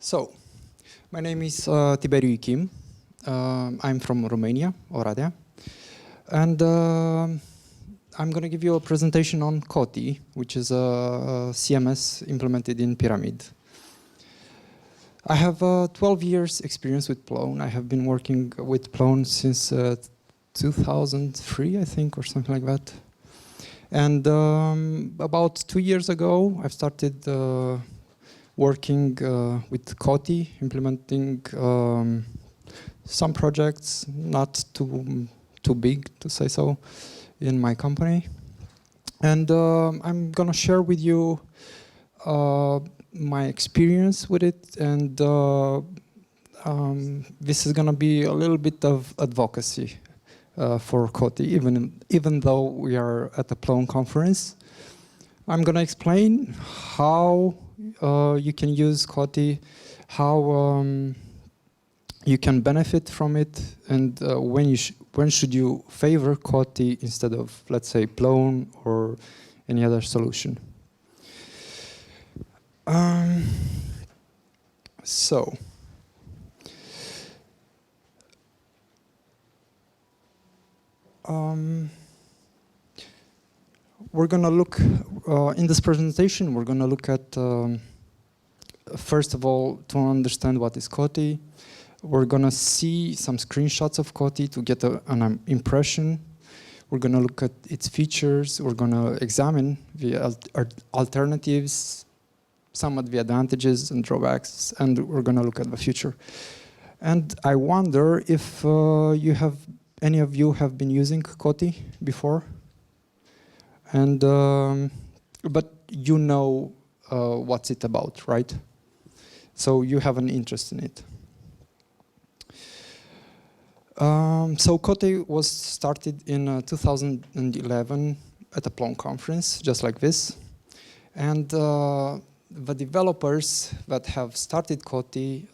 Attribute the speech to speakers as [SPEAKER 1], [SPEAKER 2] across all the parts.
[SPEAKER 1] So, my name is Tiberiu Ichim. I'm from Romania, Oradea. And I'm going to give you a presentation on Kotti, which is a CMS implemented in Pyramid. I have 12 years experience with Plone. I have been working with Plone since 2003, I think, or something like that. And about 2 years ago, I've started working with Kotti, implementing some projects, not too big to say so, in my company. And I'm gonna share with you my experience with it, and this is gonna be a little bit of advocacy for Kotti, even though we are at the Plone conference. I'm gonna explain how you can use Kotti, how you can benefit from it, and when should you favor Kotti instead of, let's say, Plone or any other solution. We're going to look, in this presentation, we're going to look at, first of all, to understand what is Kotti. We're going to see some screenshots of Kotti to get an impression. We're going to look at its features. We're going to examine the alternatives, some of the advantages and drawbacks, and we're going to look at the future. And I wonder if any of you have been using Kotti before? And but you know what's it about, right? So you have an interest in it. So Kotti was started in 2011 at a Plone conference, just like this. And the developers that have started Kotti,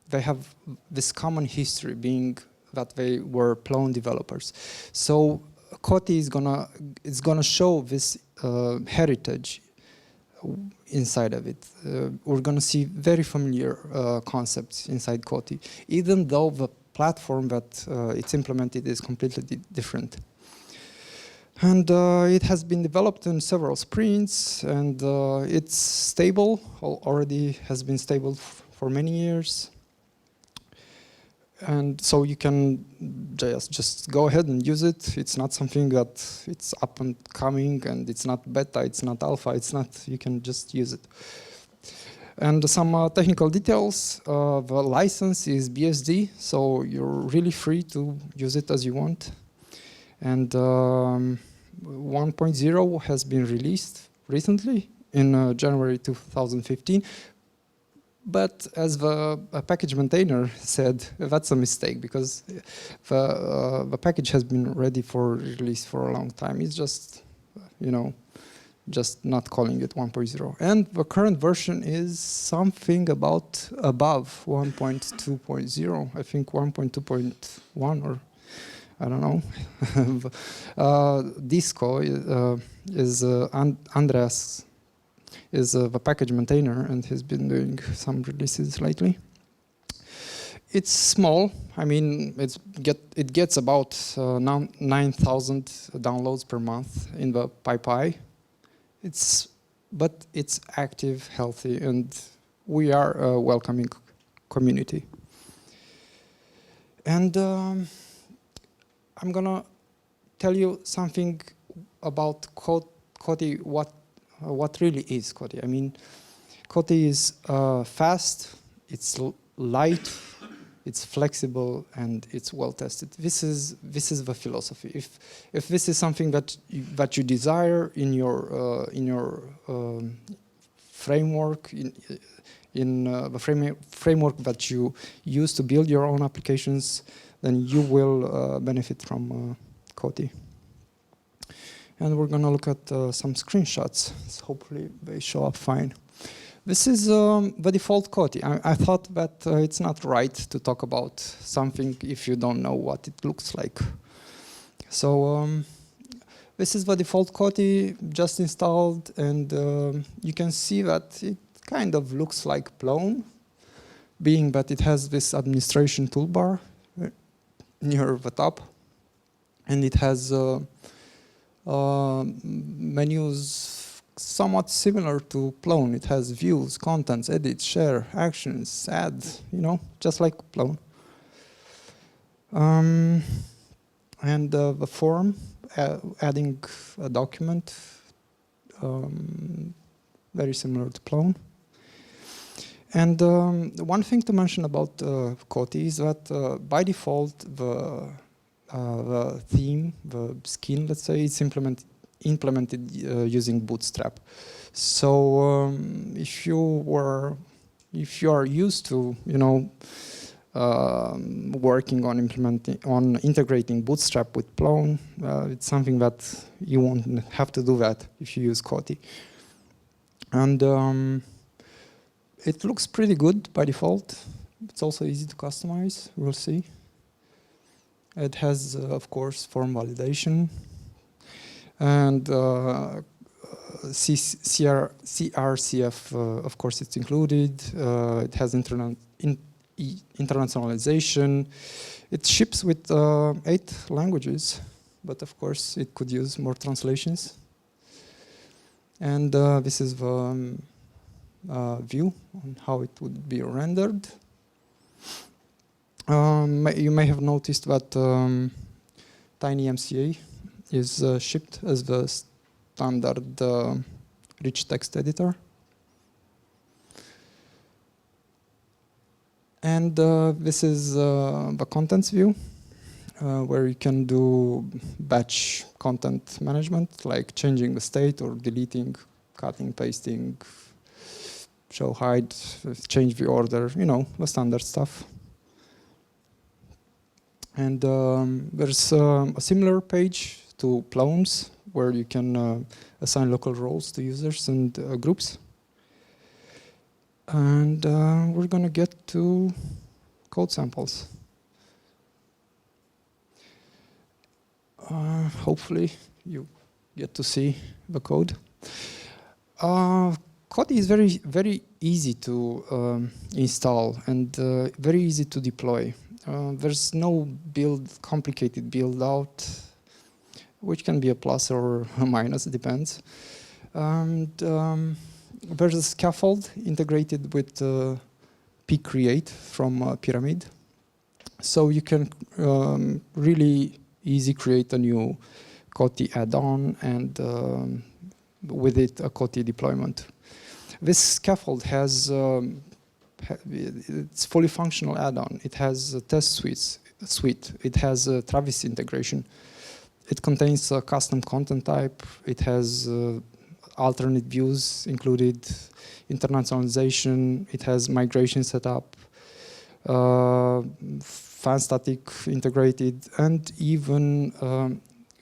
[SPEAKER 1] they have this common history, being that they were Plone developers. So Kotti is gonna show this heritage inside of it. We're gonna see very familiar concepts inside Kotti, even though the platform that it's implemented is completely different. And it has been developed in several sprints, and it's stable, already has been stable for many years. And so you can just go ahead and use it. It's not something that it's up and coming, and it's not beta, it's not alpha, it's not, you can just use it. And some technical details, the license is BSD, so you're really free to use it as you want. And 1.0 has been released recently in January 2015. But as the package maintainer said, that's a mistake, because the package has been ready for release for a long time. It's just, just not calling it 1.0. And the current version is something above 1.2.0. I think 1.2.1, or I don't know. Disco is Andreas is the package maintainer, and he's been doing some releases lately. It's small. I mean, it gets about 9,000 downloads per month in the PyPy. But it's active, healthy, and we are a welcoming community. And I'm gonna tell you something about Kotti, what really is Kotti. I mean, Kotti is fast, it's light, it's flexible, and it's well tested. This is the philosophy. If this is something that you desire in your framework, in the framework that you use to build your own applications, then you will benefit from Kotti. And we're going to look at some screenshots. So hopefully they show up fine. This is the default Kotti. I thought that it's not right to talk about something if you don't know what it looks like. So this is the default Kotti just installed, and you can see that it kind of looks like Plone. being that it has this administration toolbar near the top, and it has menus somewhat similar to Plone. It has views, contents, edit, share, actions, add, just like Plone. And the form, adding a document, very similar to Plone. And one thing to mention about Kotti is that by default, the theme, the skin, let's say, is implemented using Bootstrap. So if you are used to, working on integrating Bootstrap with Plone, it's something that you won't have to do that if you use Kotti. And it looks pretty good by default. It's also easy to customize, we'll see. It has, of course, form validation. And CRCF, of course, it's included. It has internationalization. It ships with 8 languages, but of course, it could use more translations. And this is the view on how it would be rendered. You may have noticed that TinyMCA is shipped as the standard rich text editor. And this is the contents view, where you can do batch content management, like changing the state or deleting, cutting, pasting, show, hide, change the order, the standard stuff. And there's a similar page to Plone's, where you can assign local roles to users and groups. And we're going to get to code samples. Hopefully, you get to see the code. Kotti is very, very easy to install and very easy to deploy. There's no complicated build out, which can be a plus or a minus, it depends. And there's a scaffold integrated with pcreate from Pyramid. So you can really easy create a new Kotti add-on and with it a Kotti deployment. This scaffold has it's fully functional add-on. It has a test suite. It has a Travis integration. It contains a custom content type. It has alternate views included, internationalization. It has migration setup, fan static integrated, and even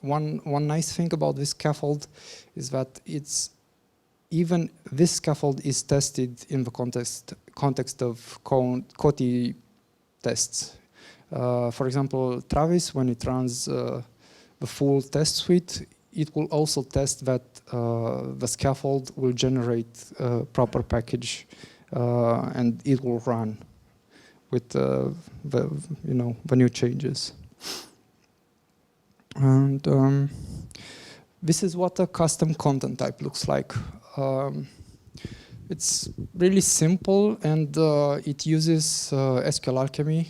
[SPEAKER 1] one nice thing about this scaffold is that even this scaffold is tested in the context of Kotti tests. For example, Travis, when it runs the full test suite, it will also test that the scaffold will generate a proper package and it will run with the new changes. And this is what a custom content type looks like. It's really simple, and it uses SQL Alchemy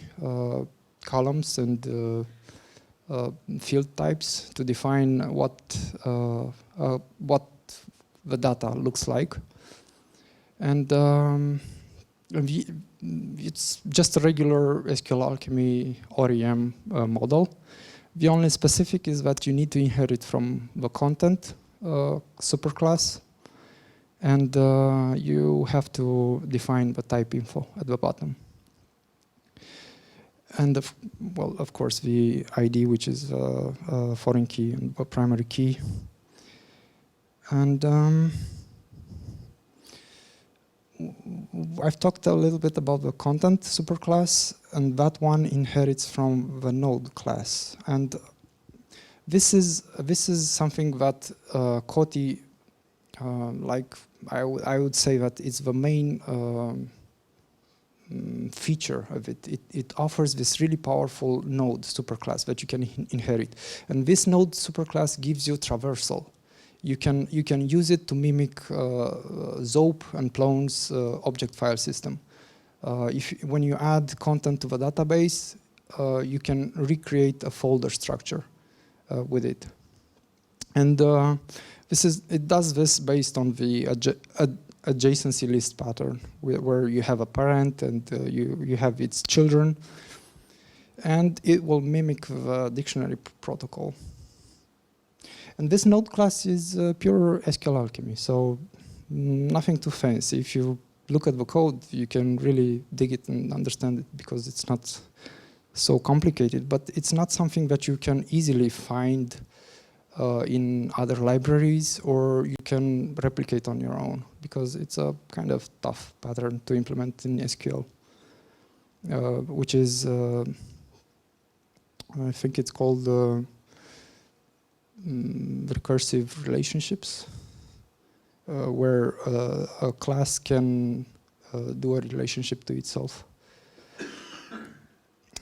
[SPEAKER 1] columns and field types to define what the data looks like. And it's just a regular SQL Alchemy OREM model. The only specific is that you need to inherit from the content superclass, and you have to define the type info at the bottom. And of course, the ID, which is a foreign key and a primary key. And I've talked a little bit about the content superclass, and that one inherits from the node class. And this is something that Kotti, like I would say that it's the main feature of it. It offers this really powerful node superclass that you can inherit. And this node superclass gives you traversal. You can use it to mimic Zope and Plone's object file system. When you add content to the database, you can recreate a folder structure with it. And it does this based on the adjacency list pattern, where you have a parent and you have its children, and it will mimic the dictionary protocol. And this node class is pure SQL alchemy, so nothing too fancy. If you look at the code, you can really dig it and understand it, because it's not so complicated, but it's not something that you can easily find in other libraries, or you can replicate on your own, because it's a kind of tough pattern to implement in SQL, which is, I think it's called recursive relationships, where a class can do a relationship to itself.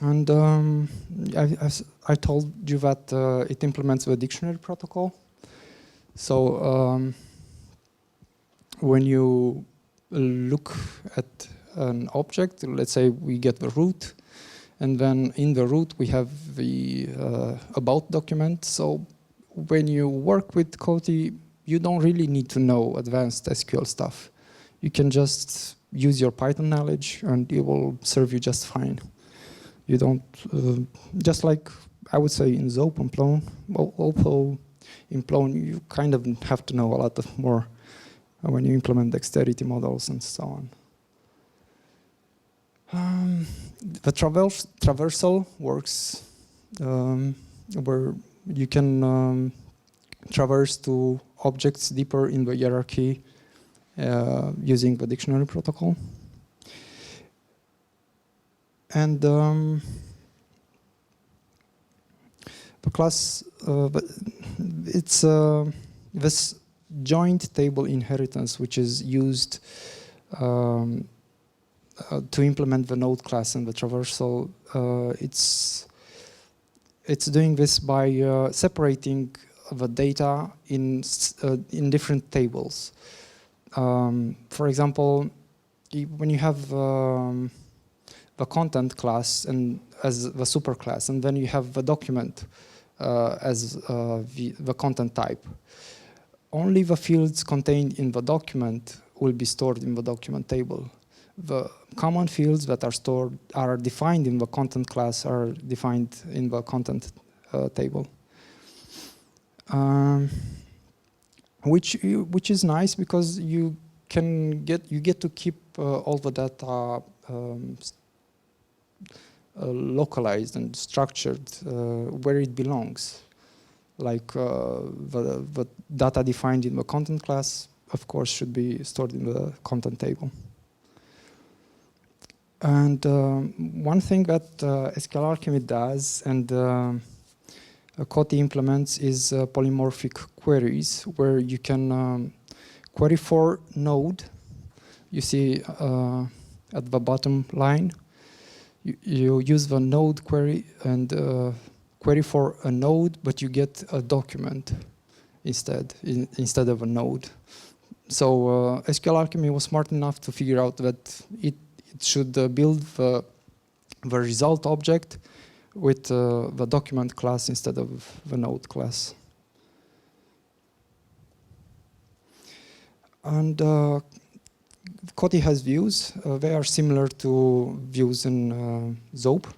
[SPEAKER 1] And I told you that it implements the dictionary protocol. So when you look at an object, let's say we get the root, and then in the root we have the about document. So when you work with Kotti, you don't really need to know advanced SQL stuff. You can just use your Python knowledge and it will serve you just fine. You don't, just like I would say in Zope and Plone, although in Plone you kind of have to know a lot more when you implement dexterity models and so on. The traversal works where you can traverse to objects deeper in the hierarchy using the dictionary protocol. And the class, it's this joint table inheritance, which is used to implement the node class and the traversal. It's doing this by separating the data in different tables. For example, when you have the content class and as the superclass, and then you have the document as the content type. Only the fields contained in the document will be stored in the document table. The common fields that are defined in the content class are defined in the content table, which is nice because you get to keep all the data localized and structured where it belongs. Like the data defined in the content class, of course, should be stored in the content table. And one thing that SQL Alchemy does and Kotti implements is polymorphic queries, where you can query for node. You see at the bottom line, you use the node query and query for a node, but you get a document instead of a node. So SQL Alchemy was smart enough to figure out that it should build the result object with the document class instead of the node class. And Kotti has views. They are similar to views in Zope,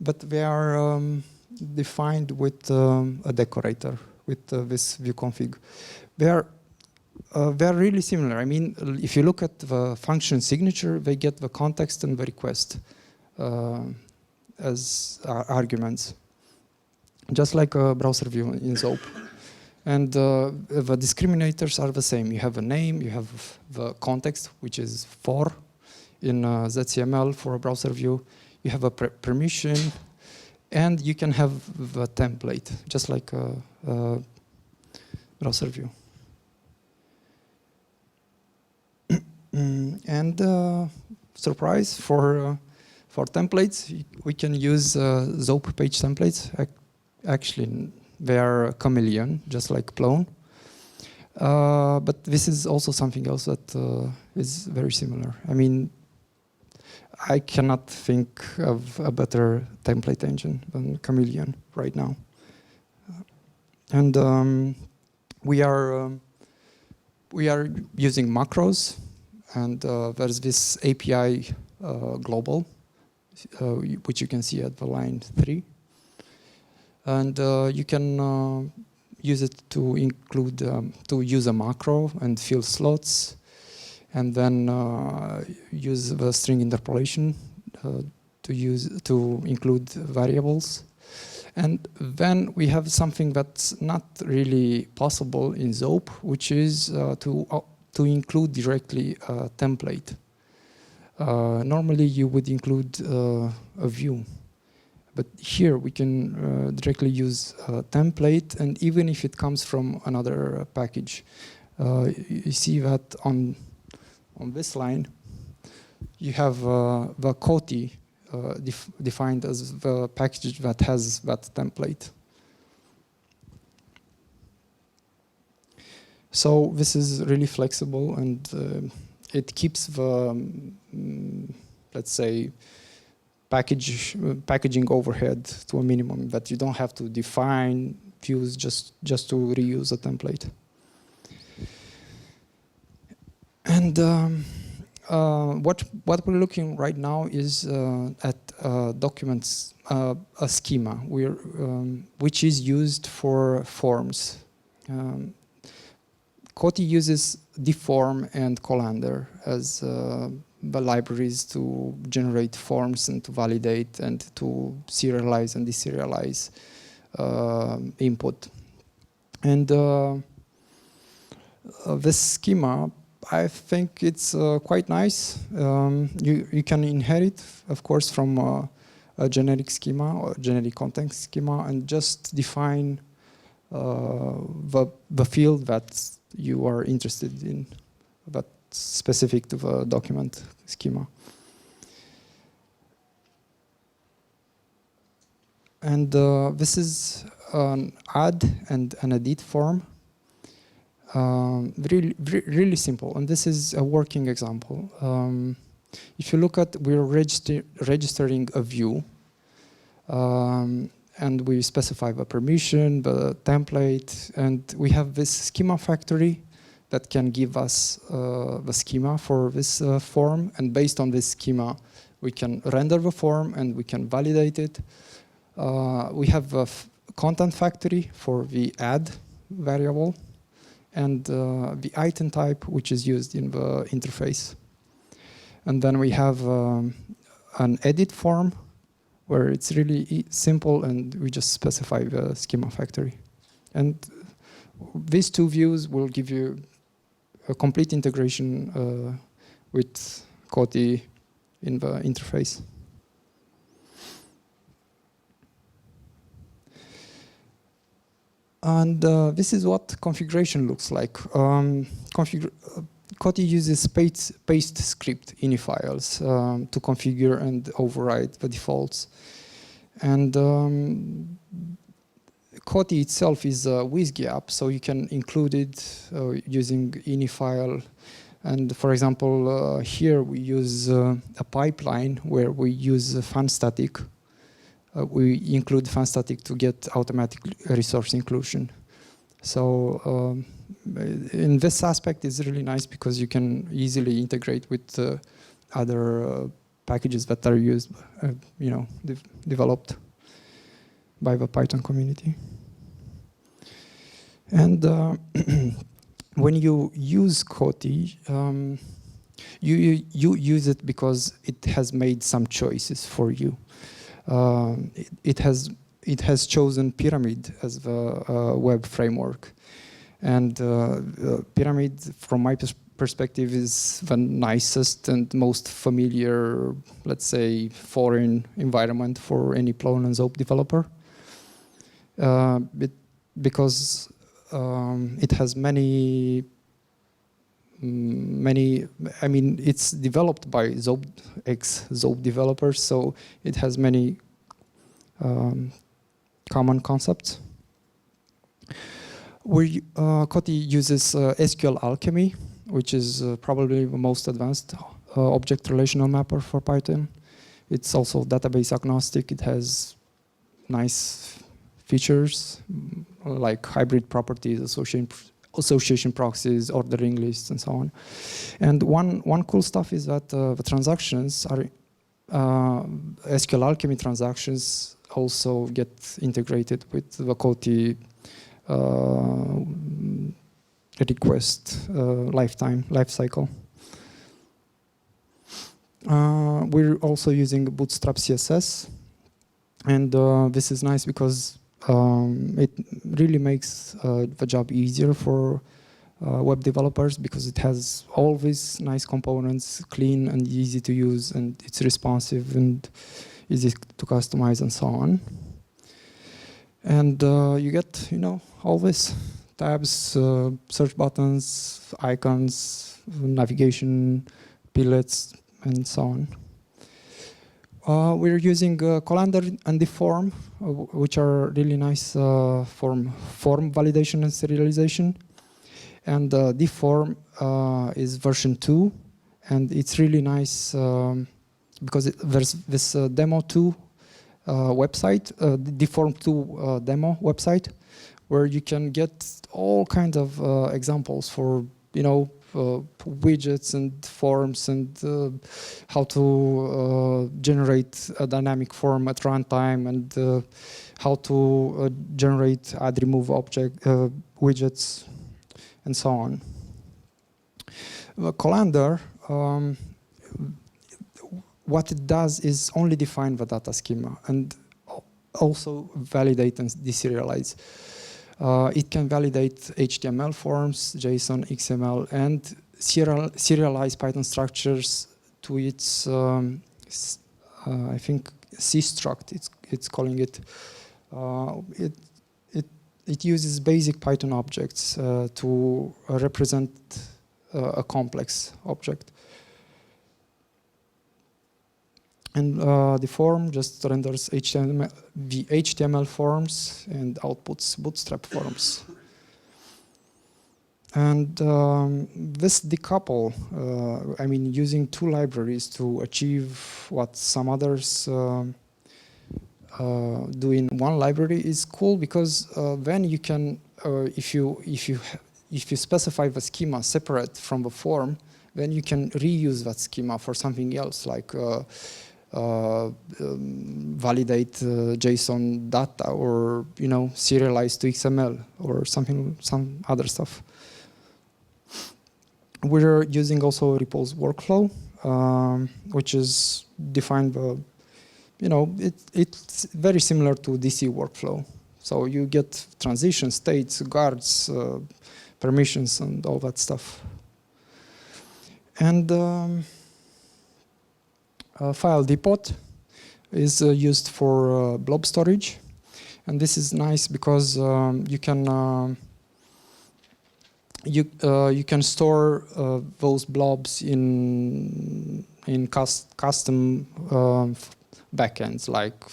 [SPEAKER 1] but they are defined with a decorator, with this view config. They're really similar. I mean, if you look at the function signature, they get the context and the request as arguments, just like a browser view in Zope. And the discriminators are the same. You have a name, you have the context, which is for in ZCML for a browser view. You have a permission, and you can have the template, just like a browser view. And surprise for templates, we can use Zope page templates. Actually, they are chameleon, just like Plone. But this is also something else that is very similar. I mean, I cannot think of a better template engine than Chameleon right now. And we are using macros, and there's this API global, which you can see at the line 3. And you can use it to include, to use a macro and fill slots, and then use the string interpolation to include variables. And then we have something that's not really possible in Zope, which is to include directly a template. Normally you would include a view, but here we can directly use a template, and even if it comes from another package. You see that on this line, you have the Kotti defined as the package that has that template. So this is really flexible, and it keeps the, let's say, packaging overhead to a minimum, that you don't have to define views just to reuse a template. And what we're looking right now is at documents, a schema, which is used for forms. Kotti uses deform and colander as the libraries to generate forms and to validate and to serialize and deserialize input. And this schema, I think it's quite nice. You can inherit, of course, from a generic schema or generic context schema, and just define the field that you are interested in, that's specific to the document schema. And this is an add and an edit form. Really simple, and this is a working example. If you look at, we're registering a view, and we specify the permission, the template, and we have this schema factory that can give us the schema for this form, and based on this schema, we can render the form and we can validate it. We have a content factory for the add variable, and the item type, which is used in the interface. And then we have an edit form, where it's really simple, and we just specify the schema factory. And these two views will give you a complete integration with Kotti in the interface. And this is what configuration looks like. Kotti uses paste script ini files to configure and override the defaults. And Kotti itself is a WSGI app, so you can include it using ini file. And for example, here we use a pipeline where we use fanstatic. We include fanstatic to get automatic resource inclusion. So in this aspect, it's really nice because you can easily integrate with other packages that are used, developed by the Python community. And when you use Kotti, you use it because it has made some choices for you. It has chosen Pyramid as the web framework, and Pyramid, from my perspective, is the nicest and most familiar, let's say, foreign environment for any Plone and Zope developer, because it has many many, I mean, it's developed by ex-Zope developers, so it has many common concepts. Kotti uses SQL Alchemy, which is probably the most advanced object relational mapper for Python. It's also database agnostic. It has nice features like hybrid properties, association proxies, ordering lists, and so on. And one cool stuff is that the transactions are SQL Alchemy transactions also get integrated with the Kotti request life cycle. We're also using Bootstrap CSS, and this is nice because it really makes the job easier for web developers, because it has all these nice components, clean and easy to use, and it's responsive and easy to customize and so on. And you get, all this tabs, search buttons, icons, navigation, pillets, and so on. We're using Colander and Deform, which are really nice form validation and serialization. And Deform is version 2, and it's really nice because there's this demo 2 website, Deform 2 demo website, where you can get all kinds of examples for, widgets and forms, and how to generate a dynamic form at runtime, and how to generate add remove object widgets, and so on. Colander, what it does is only define the data schema and also validate and deserialize. It can validate HTML forms, JSON, XML, and serialize Python structures to its, I think, C struct, it's calling it. It uses basic Python objects to represent a complex object. And the form just renders the HTML forms and outputs Bootstrap forms. And this decouple, I mean, using two libraries to achieve what some others do in one library is cool, because then you can, if you specify the schema separate from the form, then you can reuse that schema for something else, like validate JSON data, or serialize to XML, or some other stuff. We're using also repose workflow, which is defined by, it's very similar to DC workflow. So you get transition states, guards, permissions, and all that stuff. And file depot is used for blob storage, and this is nice because you can store those blobs in custom backends. Like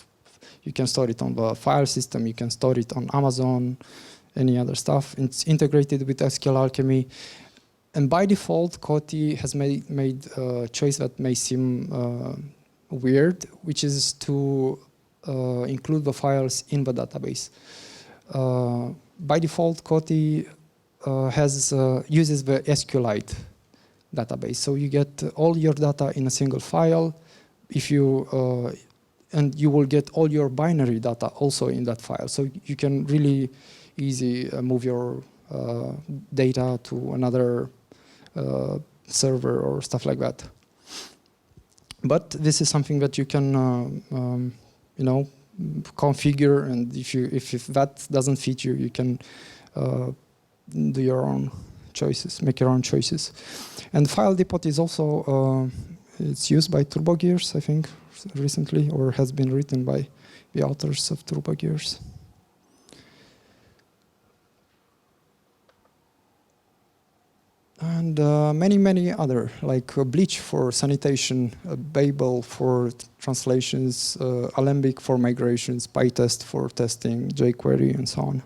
[SPEAKER 1] you can store it on the file system, you can store it on Amazon, any other stuff. It's integrated with SQL Alchemy. And by default, Kotti has made a choice that may seem weird, which is to include the files in the database. By default, Kotti uses the SQLite database, so you get all your data in a single file. And you will get all your binary data also in that file, so you can really easy move your data to another server or stuff like that. But this is something that you can, configure, and if that doesn't fit you, you can do your own choices, make your own choices. And file depot is also it's used by TurboGears, I think, recently, or has been written by the authors of TurboGears. And many other, like Bleach for sanitation, Babel for translations, Alembic for migrations, PyTest for testing, jQuery, and so on.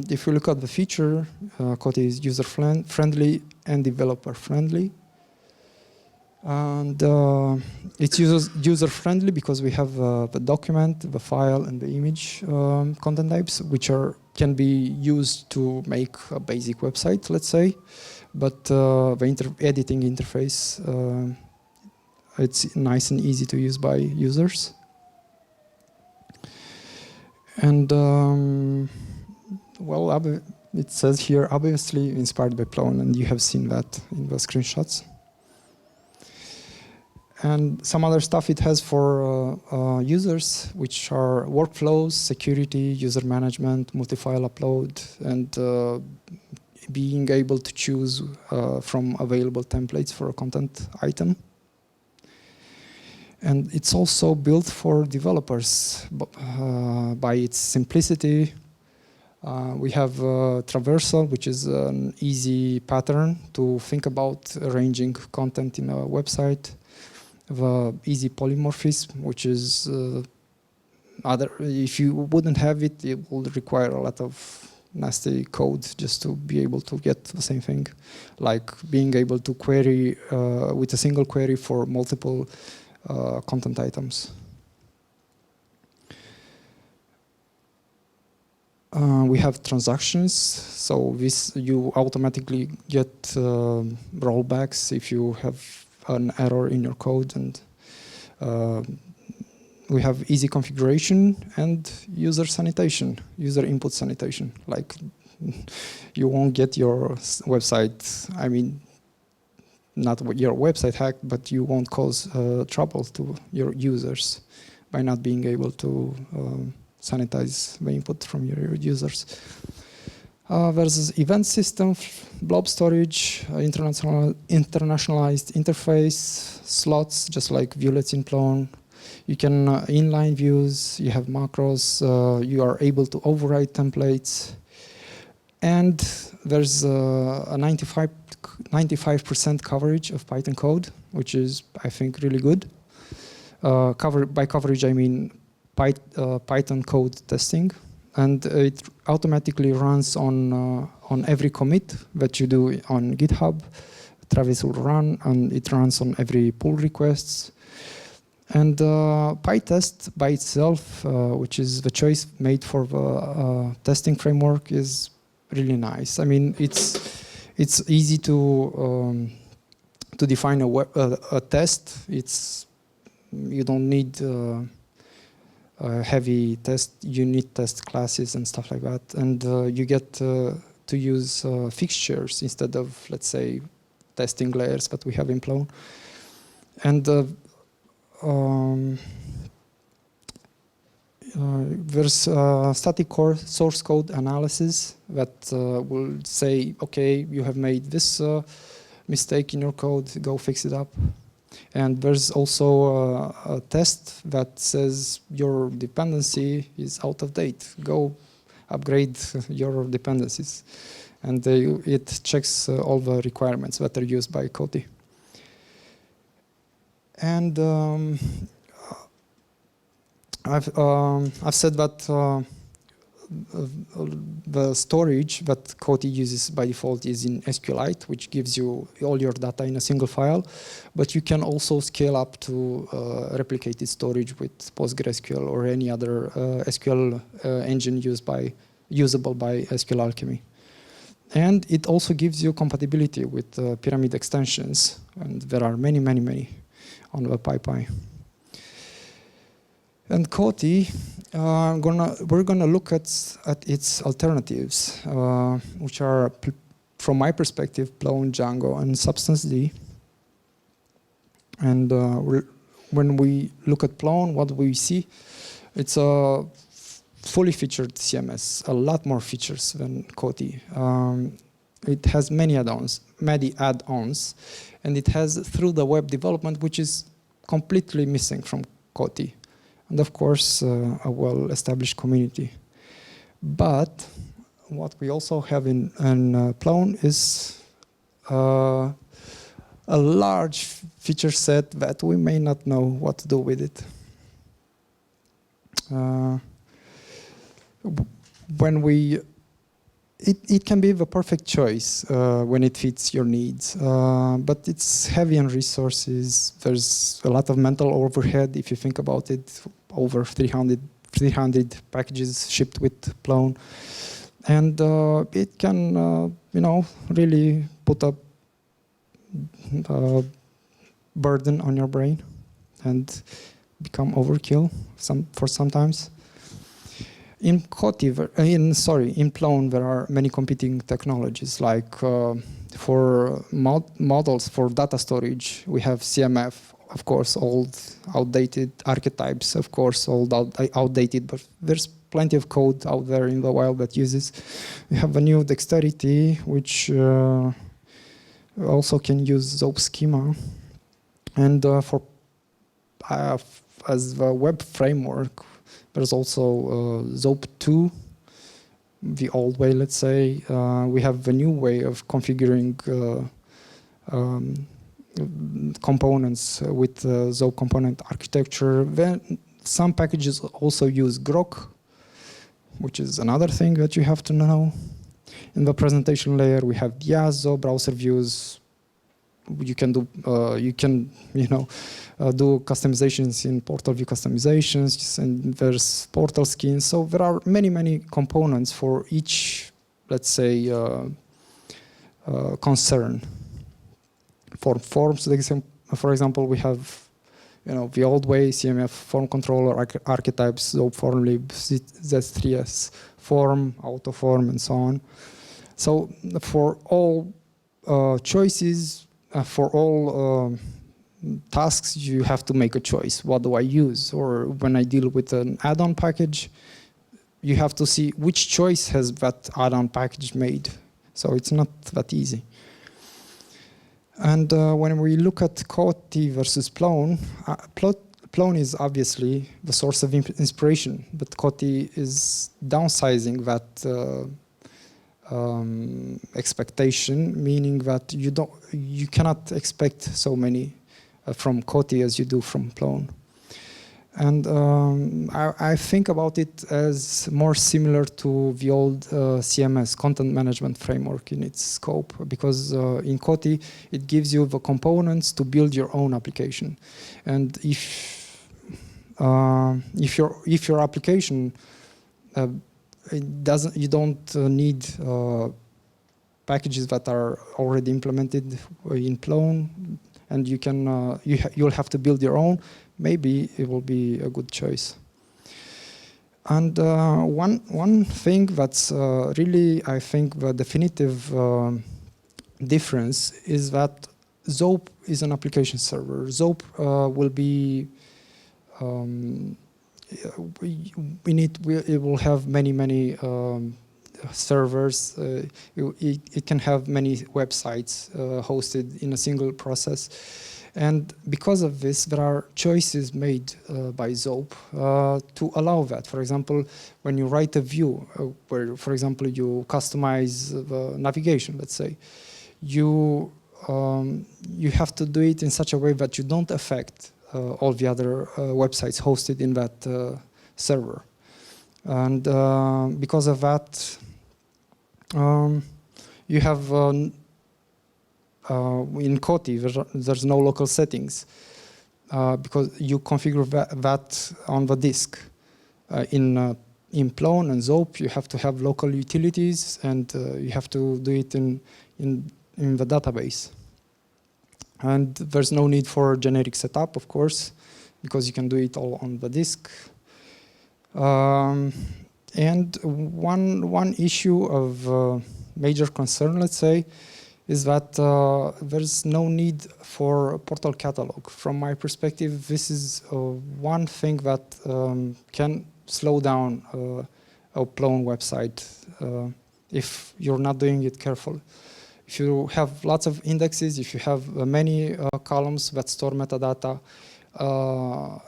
[SPEAKER 1] If you look at the feature, Kotti is user-friendly and developer-friendly. And it's user-friendly because we have the document, the file, and the image content types, which can be used to make a basic website, let's say. But the editing interface, it's nice and easy to use by users. And well, it says here, obviously inspired by Plone, and you have seen that in the screenshots. And some other stuff it has for users, which are workflows, security, user management, multi-file upload, and being able to choose from available templates for a content item. And it's also built for developers by its simplicity. We have traversal, which is an easy pattern to think about arranging content in a website. The easy polymorphism, which is if you wouldn't have it, it would require a lot of nasty code just to be able to get the same thing, like being able to query with a single query for multiple content items. We have transactions, so this you automatically get rollbacks if you have an error in your code, and we have easy configuration and user sanitation, user input sanitation. Like you won't get your website, I mean, not your website hacked, but you won't cause trouble to your users by not being able to sanitize the input from your users. Versus event system, blob storage, internationalized interface, slots, just like viewlets in Plone. You can inline views, you have macros, you are able to override templates. And there's a 95% coverage of Python code, which is, I think, really good. By coverage, I mean Python code testing. And it automatically runs on every commit that you do on GitHub. Travis will run, and it runs on every pull requests. And PyTest by itself, which is the choice made for the testing framework, is really nice. I mean, it's easy to define a test. You don't need heavy unit test classes and stuff like that, and you get to use fixtures instead of, let's say, testing layers that we have in Plone. And there's static source code analysis that will say, okay, you have made this mistake in your code, go fix it up. And there's also a test that says your dependency is out of date. Go upgrade your dependencies. And it checks all the requirements that are used by Kotti. And I've said that the storage that Kotti uses by default is in SQLite, which gives you all your data in a single file. But you can also scale up to replicated storage with PostgreSQL or any other SQL engine usable by SQL Alchemy. And it also gives you compatibility with pyramid extensions. And there are many on the PyPy. And Kotti, we're gonna look at its alternatives, which are, from my perspective, Plone, Django, and Substance D. And when we look at Plone, what do we see? It's a fully featured CMS, a lot more features than Kotti. It has many add-ons, and it has through the web development, which is completely missing from Kotti. And of course, a well-established community. But what we also have in Plone is a large feature set that we may not know what to do with it. It can be the perfect choice when it fits your needs, but it's heavy on resources. There's a lot of mental overhead if you think about it. Over 300 packages shipped with Plone, and it can, really put a burden on your brain and become overkill for sometimes. In in Plone, there are many competing technologies. Like for models for data storage, we have CMF, of course, old, outdated archetypes, of course, old, outdated. But there's plenty of code out there in the wild that uses. We have a new dexterity, which also can use Zope schema, and as the web framework. There's also Zope 2, the old way, let's say. We have a new way of configuring components with Zope component architecture. Then some packages also use Grok, which is another thing that you have to know. In the presentation layer, we have Diazo, browser views. You can do, do customizations in portal view customizations, and there's portal skins. So there are many components for each, let's say, concern. For forms, for example, we have, the old way CMF form controller archetypes, Zope form lib, Z3S form, auto form, and so on. So for all choices. For all tasks, you have to make a choice. What do I use? Or when I deal with an add-on package, you have to see which choice has that add-on package made. So it's not that easy. And when we look at Kotti versus Plone, Plone is obviously the source of inspiration, but Kotti is downsizing that expectation, meaning that you cannot expect so many from Kotti as you do from Plone. And I think about it as more similar to the old CMS, content management framework, in its scope, because in Kotti it gives you the components to build your own application. And if your application you don't need packages that are already implemented in Plone, and you'll have to build your own. Maybe it will be a good choice. And one thing that's really, I think, the definitive difference is that Zope is an application server. Zope will be it will have many servers. It can have many websites hosted in a single process. And because of this, there are choices made by Zope to allow that. For example, when you write a view, where, for example, you customize the navigation, let's say, you have to do it in such a way that you don't affect all the other websites hosted in that server. And because of that, you have, in Kotti, there's no local settings because you configure that on the disk. In Plone and Zope, you have to have local utilities, and you have to do it in the database. And there's no need for generic setup, of course, because you can do it all on the disk. And one issue of major concern, let's say, is that there's no need for a portal catalog. From my perspective, this is one thing that can slow down a Plone website if you're not doing it carefully. If you have lots of indexes, if you have many columns that store metadata,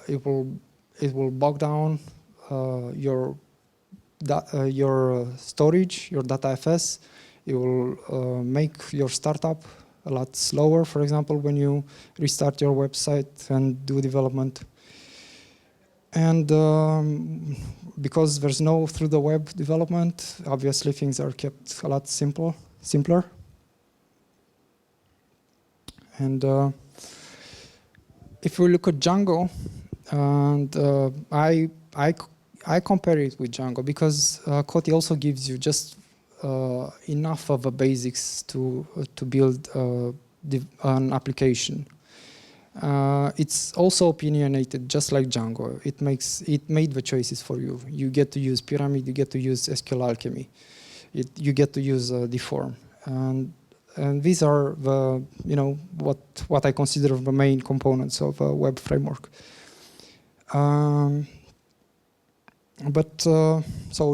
[SPEAKER 1] it will bog down your your storage, your data.fs. It will make your startup a lot slower, for example, when you restart your website and do development. And because there's no through the web development, obviously things are kept a lot simpler. And if we look at Django, and I compare it with Django because Kotti also gives you just enough of the basics to build an application. It's also opinionated, just like Django. It made the choices for you. You get to use Pyramid, you get to use SQL Alchemy, you get to use Deform, and these are the what I consider the main components of a web framework. So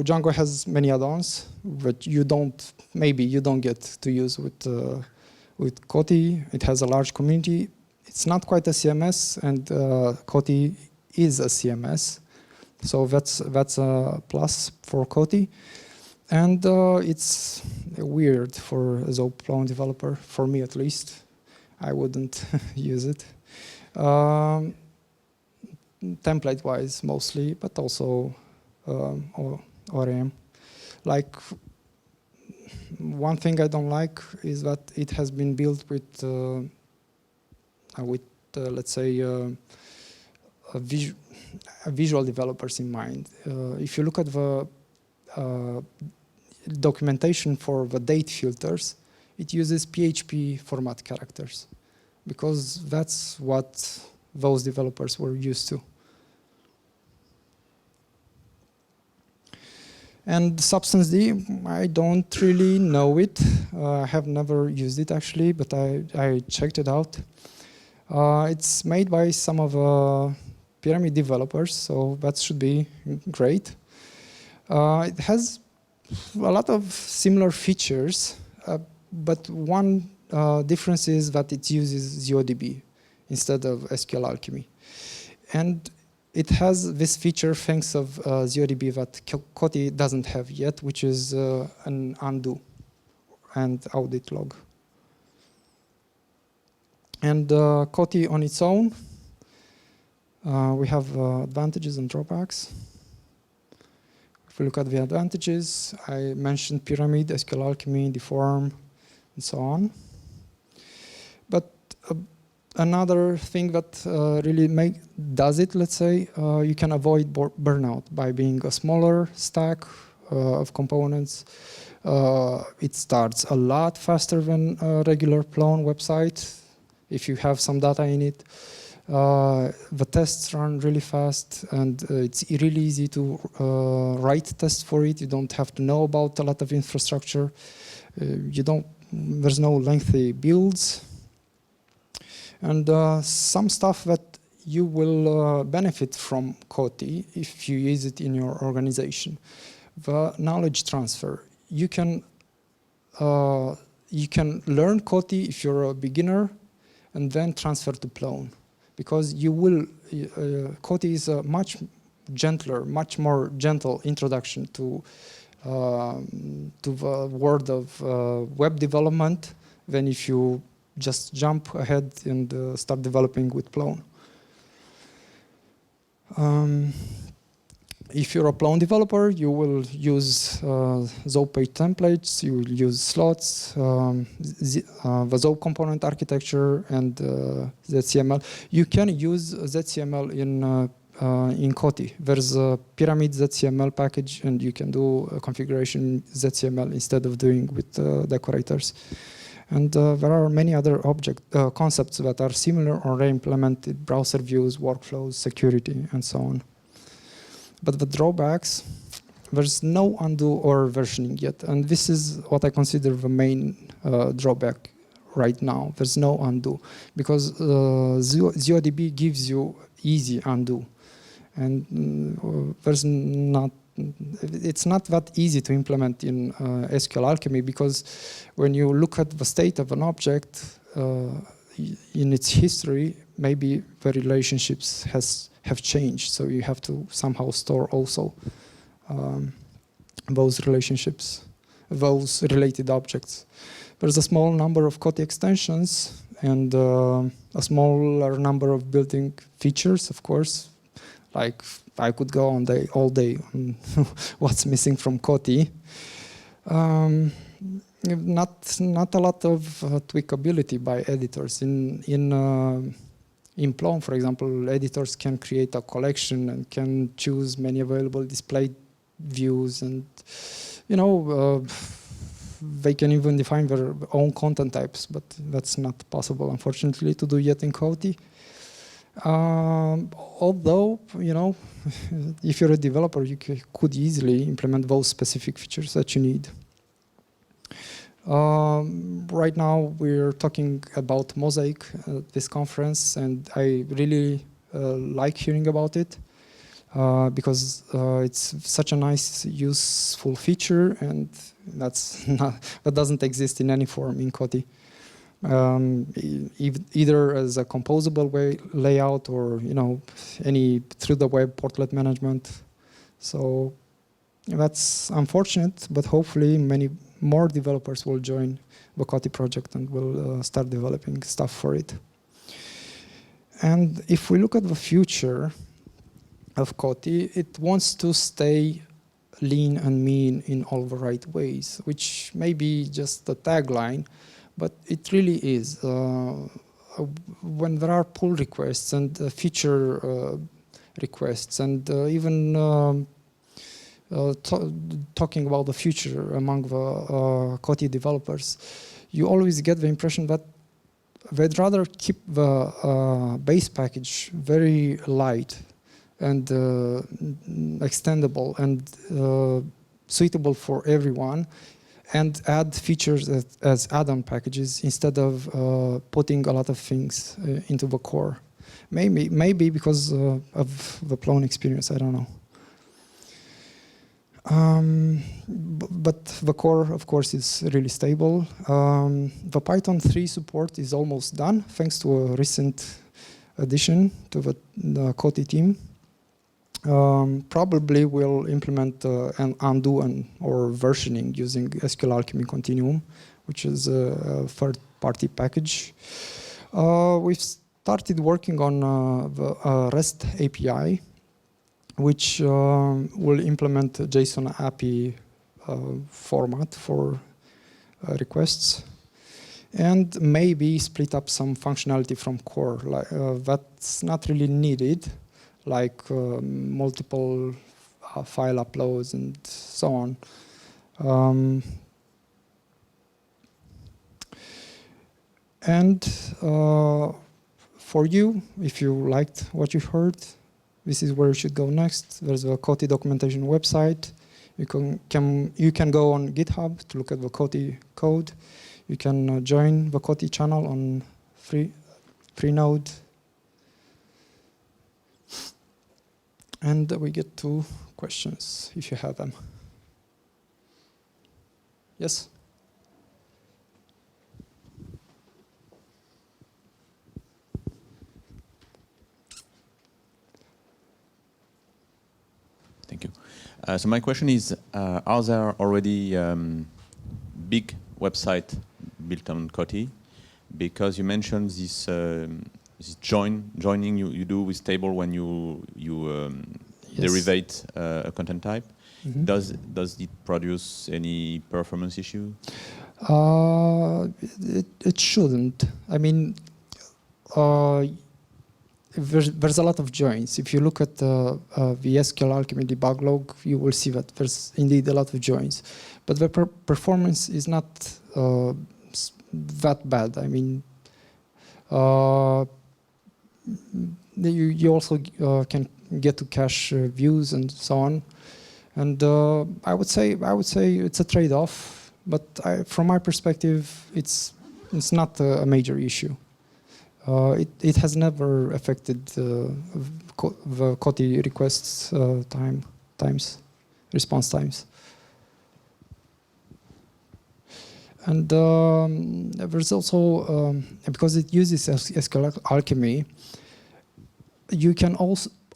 [SPEAKER 1] Django has many add-ons, but maybe you don't get to use with Kotti. It has a large community. It's not quite a CMS, and Kotti is a CMS, so that's a plus for Kotti. And it's weird for a Plone developer, for me at least. I wouldn't use it. Template-wise mostly, but also ORM. Like, one thing I don't like is that it has been built with let's say, visual developers in mind. If you look at the documentation for the date filters, it uses PHP format characters because that's what those developers were used to. And Substance D, I don't really know it. I have never used it actually, but I checked it out. It's made by some of Pyramid developers, so that should be great. It has a lot of similar features, but one difference is that it uses ZODB instead of SQL Alchemy. And it has this feature thanks of ZODB that Kotti doesn't have yet, which is an undo and audit log. And Kotti on its own, we have advantages and drawbacks. If we look at the advantages, I mentioned Pyramid, SQL Alchemy, Deform, and so on. But another thing that really does it, let's say, you can avoid burnout by being a smaller stack of components. It starts a lot faster than a regular Plone website if you have some data in it. The tests run really fast, and it's really easy to write tests for it. You don't have to know about a lot of infrastructure. There's no lengthy builds. And some stuff that you will benefit from Kotti if you use it in your organization. The knowledge transfer. You can learn Kotti if you're a beginner, and then transfer to Plone, because you will. Kotti is a much more gentle introduction to the world of web development than if you just jump ahead and start developing with Plone. If you're a Plone developer, you will use ZOP page templates, you will use slots, the ZOP component architecture, and ZCML. You can use ZCML in Kotti. There's a Pyramid ZCML package, and you can do a configuration ZCML instead of doing with decorators. And there are many other concepts that are similar or re-implemented: browser views, workflows, security, and so on. But the drawbacks, there's no undo or versioning yet. And this is what I consider the main drawback right now. There's no undo, because ZODB gives you easy undo. And it's not that easy to implement in SQL Alchemy, because when you look at the state of an object in its history, maybe the relationships have changed, so you have to somehow store also. those relationships, those related objects. There's a small number of Kotti extensions and a smaller number of building features, of course. Like I could go on all day on what's missing from Kotti. Not a lot of tweakability by editors. In Plone, for example, editors can create a collection and can choose many available display views, and they can even define their own content types, but that's not possible, unfortunately, to do yet in Kotti. Although, if you're a developer, you could easily implement those specific features that you need. Right now, we're talking about Mosaic at this conference, and I really like hearing about it because it's such a nice, useful feature, and that doesn't exist in any form in Kotti. Either as a composable layout or any through the web portlet management. So that's unfortunate, but hopefully many more developers will join the Kotti project and will start developing stuff for it. And if we look at the future of Kotti, it wants to stay lean and mean in all the right ways, which may be just a tagline, but it really is. When there are pull requests and feature requests and even talking about the future among the Kotti developers, you always get the impression that they'd rather keep the base package very light and extendable and suitable for everyone, and add features as add-on packages instead of putting a lot of things into the core. Maybe because of the Plone experience, I don't know. But the core, of course, is really stable. The Python 3 support is almost done, thanks to a recent addition to the Kotti team. Probably we'll implement an undo or versioning using SQL Alchemy Continuum, which is a third-party package. We've started working on the REST API, which will implement a JSON API format for requests, and maybe split up some functionality from core. That's not really needed, like multiple file uploads and so on. And for you, if you liked what you heard, this is where you should go next. There's a Kotti documentation website. You can go on GitHub to look at the Kotti code. You can join the Kotti channel on Freenode. And we get to questions, if you have them. Yes?
[SPEAKER 2] Thank you. So my question is, are there already big website built on Kotti? Because you mentioned this joining you do with table when you yes. derivate a content type. Mm-hmm. Does it produce any performance issue?
[SPEAKER 1] It shouldn't. I mean, there's a lot of joins. If you look at the SQL Alchemy debug log, you will see that there's indeed a lot of joins. But the performance is not that bad. I mean, you also can get to cache views and so on. And I would say it's a trade-off. But from my perspective, it's not a major issue. It has never affected the Kotti requests response times. And there's also, because it uses SQL Alchemy, you can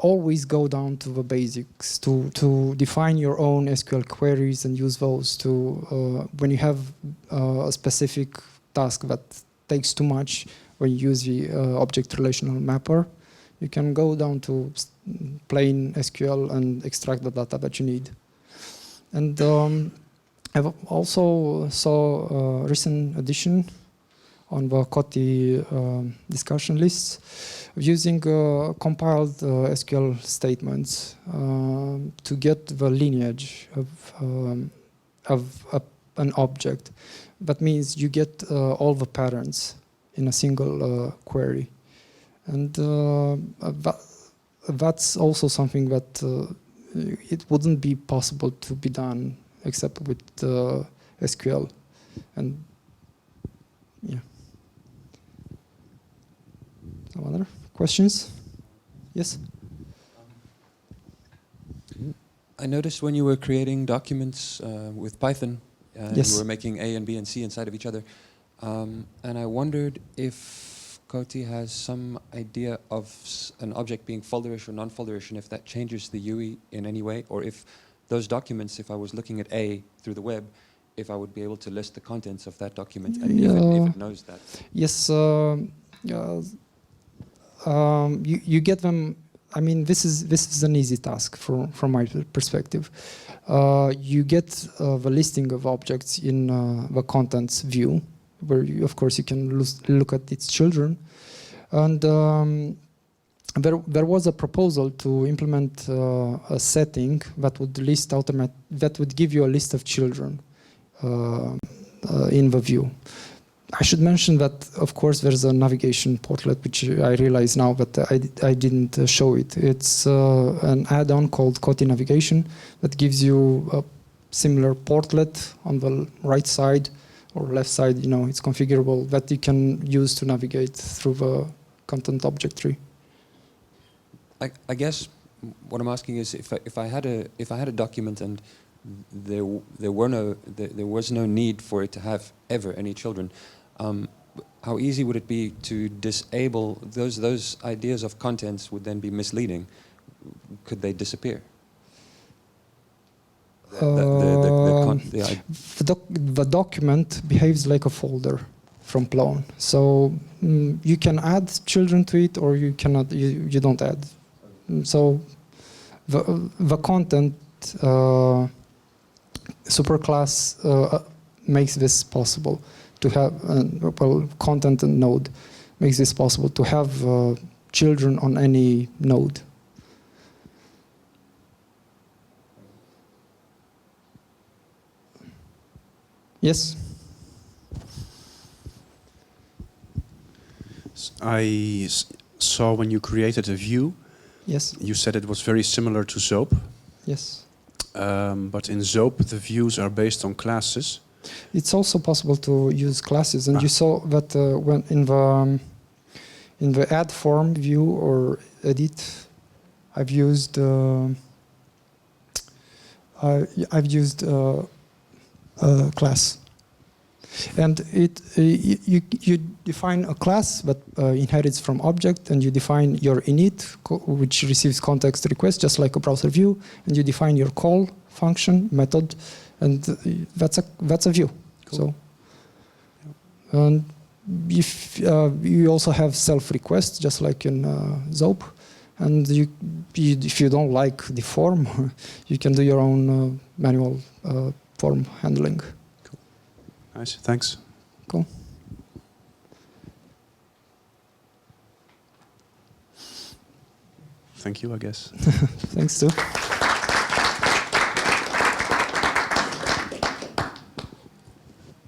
[SPEAKER 1] always go down to the basics, to define your own SQL queries and use those to, when you have a specific task that takes too much, when you use the object relational mapper, you can go down to plain SQL and extract the data that you need. And I've also saw a recent addition on the Kotti discussion lists using compiled SQL statements to get the lineage of an object. That means you get all the patterns in a single query. And that's also something that it wouldn't be possible to be done except with SQL. And yeah. Some other questions? Yes?
[SPEAKER 3] I noticed when you were creating documents with Python,
[SPEAKER 1] yes.
[SPEAKER 3] you were making A and B and C inside of each other. And I wondered if Kotti has some idea of an object being folderish or non-folderish, and if that changes the UI in any way, or if those documents, if I was looking at A through the web, if I would be able to list the contents of that document, and if it knows that.
[SPEAKER 1] Yes. You get them. I mean, this is an easy task from my perspective. You get the listing of objects in the contents view, where of course you can look at its children, and there was a proposal to implement a setting that would that would give you a list of children in the view. I should mention that, of course, there's a navigation portlet, which I realize now, but I didn't show it. It's an add-on called Kotti Navigation that gives you a similar portlet on the right side or left side. You know, it's configurable, that you can use to navigate through the content object tree.
[SPEAKER 3] I guess what I'm asking is if I had a document and there was no need for it to have ever any children. How easy would it be to disable those ideas of contents would then be misleading? Could they disappear?
[SPEAKER 1] The document behaves like a folder from Plone, so you can add children to it, or you cannot. You don't add. So the content superclass makes this possible. To have content and node makes this possible to have children on any node. Yes?
[SPEAKER 4] I saw when you created a view,
[SPEAKER 1] yes,
[SPEAKER 4] you said it was very similar to Zope.
[SPEAKER 1] Yes.
[SPEAKER 4] But in Zope, the views are based on classes.
[SPEAKER 1] It's also possible to use classes, and you saw that when in the add form view or edit, I've used a class, and you define a class that inherits from object, and you define your init, which receives context request just like a browser view, and you define your call function method. And that's a view. Cool. So, and if you also have self-request, just like in Zope, and if you don't like the form, you can do your own manual form handling.
[SPEAKER 4] Cool. Nice. Thanks.
[SPEAKER 1] Cool.
[SPEAKER 4] Thank you, I guess.
[SPEAKER 1] Thanks too.